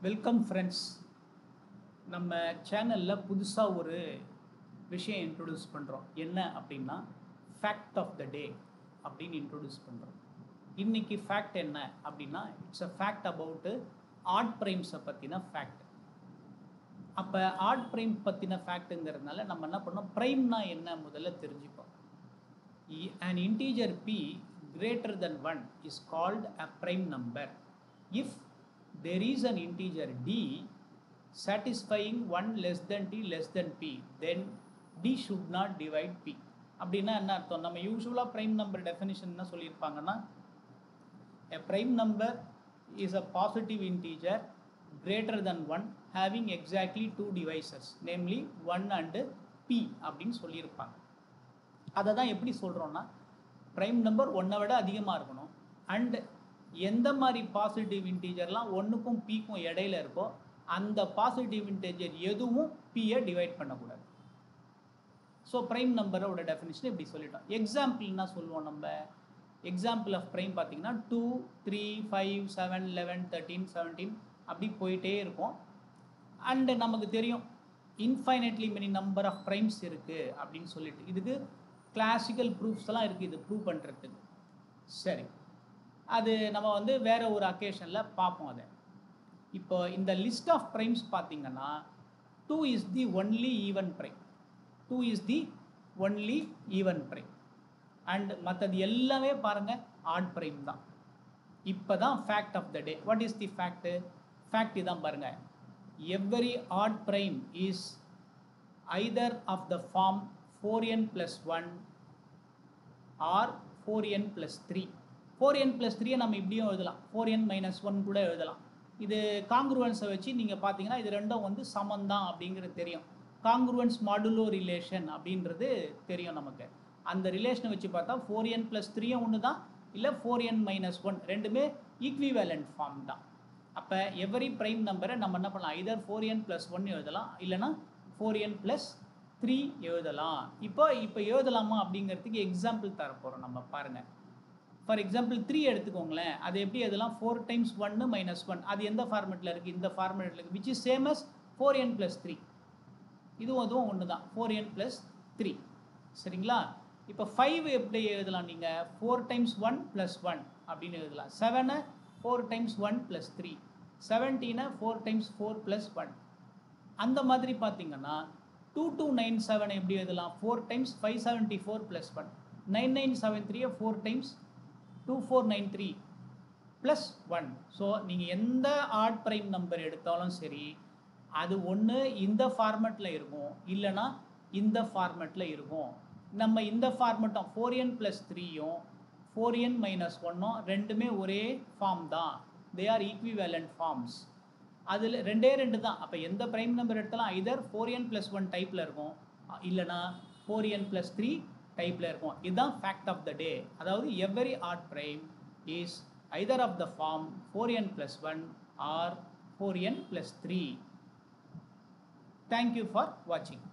Welcome friends. நம்ம சேனலில் புதுசாக ஒரு விஷயம் இன்ட்ரொடியூஸ் பண்ணுறோம். என்ன அப்படின்னா ஃபேக்ட் ஆஃப் த டே அப்படின்னு இன்ட்ரொடியூஸ் பண்ணுறோம். இன்றைக்கி ஃபேக்ட் என்ன அப்படின்னா it's a fact about odd ப்ரைம்ஸை பற்றின ஃபேக்ட். அப்போ ஆட் ப்ரைம் பற்றின ஃபேக்ட்டுங்கிறதுனால நம்ம என்ன பண்ணோம், ப்ரைம்னா என்ன முதல்ல தெரிஞ்சுப்போம். an integer p greater than 1 is called a prime number if there is an integer d satisfying 1 less than t less than p, then d should not divide p. அப்படின்னா என்ன அர்த்தம்? நம்ம யூஸ்வலாக ப்ரைம் நம்பர் டெஃபினிஷன் என்ன சொல்லியிருப்பாங்கன்னா, a prime number is a positive integer greater than 1 having exactly two divisors, namely 1 and p அப்படின்னு சொல்லியிருப்பாங்க. அதை தான் எப்படி சொல்கிறோன்னா, ப்ரைம் நம்பர் ஒன்றை விட அதிகமாக இருக்கணும் அண்ட் எந்த மாதிரி பாசிட்டிவ் இன்டீஜர்லாம் ஒன்றுக்கும் பிக்கும் இடையில இருக்கோ அந்த பாசிட்டிவ் இன்டீஜர் எதுவும் பியை டிவைட் பண்ணக்கூடாது. ஸோ ப்ரைம் நம்பரோட டெஃபினிஷன் இப்படி சொல்லிட்டோம். எக்ஸாம்பிள்னா சொல்லுவோம் நம்ம. எக்ஸாம்பிள் ஆஃப் ப்ரைம் பார்த்தீங்கன்னா 2, 3, 5, 7, 11, 13, 17 அப்படி போயிட்டே இருக்கும். அண்டு நமக்கு தெரியும் infinitely many number of primes இருக்குது அப்படின்னு சொல்லிட்டு இதுக்கு கிளாசிக்கல் ப்ரூஃப்ஸ் எல்லாம் இருக்குது இது ப்ரூவ் பண்ணுறதுக்கு. சரி, அது நம்ம வந்து வேறு ஒரு அக்கேஷனில் பார்ப்போம். அதை இப்போ இந்த லிஸ்ட் ஆஃப் ப்ரைம்ஸ் பார்த்தீங்கன்னா 2 is the only even prime. 2 is the only even prime and மற்றது எல்லாமே பாருங்கள் ஆட் ப்ரைம் தான். இப்போ தான் fact of the day. What is the fact? Fact இதான் பாருங்கள். Every odd prime is either of the form 4n plus 1 or 4n plus 3. 4n plus 3 நம்ம இப்படியும் எழுதலாம், 4n minus 1 கூட எழுதலாம். இது காங்க்ருவன்ஸை வச்சு நீங்கள் பார்த்தீங்கன்னா இது ரெண்டும் வந்து சமந்தான் அப்படிங்கிறது தெரியும். காங்க்ருவன்ஸ் மாடுலோ ரிலேஷன் அப்படின்றது தெரியும் நமக்கு. அந்த ரிலேஷனை வச்சு பார்த்தா 4n plus 3 ஒன்று தான், இல்லை 4n minus 1 ரெண்டுமே ஈக்விவேலண்ட் ஃபார்ம் தான். அப்போ எவரி ப்ரைம் நம்பரை நம்ம என்ன பண்ணலாம், either 4n plus 1 எழுதலாம் இல்லைனா 4n plus 3 எழுதலாம். இப்போ எழுதலாமா அப்படிங்கிறதுக்கு எக்ஸாம்பிள் தரப்போகிறோம் நம்ம. பாருங்கள், ஃபார் எக்ஸாம்பிள் 3 எடுத்துக்கோங்களேன். அது எப்படி எழுதலாம்? 4 times 1 minus 1. அது எந்த ஃபார்மெட்டில் இருக்குது? இந்த ஃபார்மெட்டில் இருக்குது, which is same as 4n plus 3. அதுவும் ஒன்று தான், 4n plus 3. சரிங்களா? இப்போ 5 எப்படி எழுதலாம்? நீங்கள் 4 times 1 plus 1 அப்படின்னு எழுதலாம். 7 4 times 1 plus 3. 17 4 times 4 plus 1. அந்த மாதிரி பார்த்தீங்கன்னா 2297 எப்படி எழுதலாம்? 4 times 574 plus 1. 9973 4 times 2493 plus 1. So நீங்கள் எந்த ஆட் ப்ரைம் நம்பர் எடுத்தாலும் சரி, அது ஒன்று இந்த ஃபார்மெட்டில் இருக்கும் இல்லைனா இந்த ஃபார்மெட்டில் இருக்கும். நம்ம இந்த ஃபார்மெட்டும் 4n plus 3யும் 4n minus 1ம் ரெண்டுமே ஒரே ஃபார்ம் தான். They are equivalent forms. அதில் ரெண்டு தான். அப்போ எந்த ப்ரைம் நம்பர் எடுத்தாலும் ஐதர் 4n plus 1 டைப்பில் இருக்கும் இல்லைனா 4n plus 3 டைப்பில் இருக்கும். இதுதான் ஃபேக்ட் ஆஃப் த டே. அதாவது every odd prime is either of the form 4n plus 1 or 4n plus 3. Thank you for வாட்சிங்.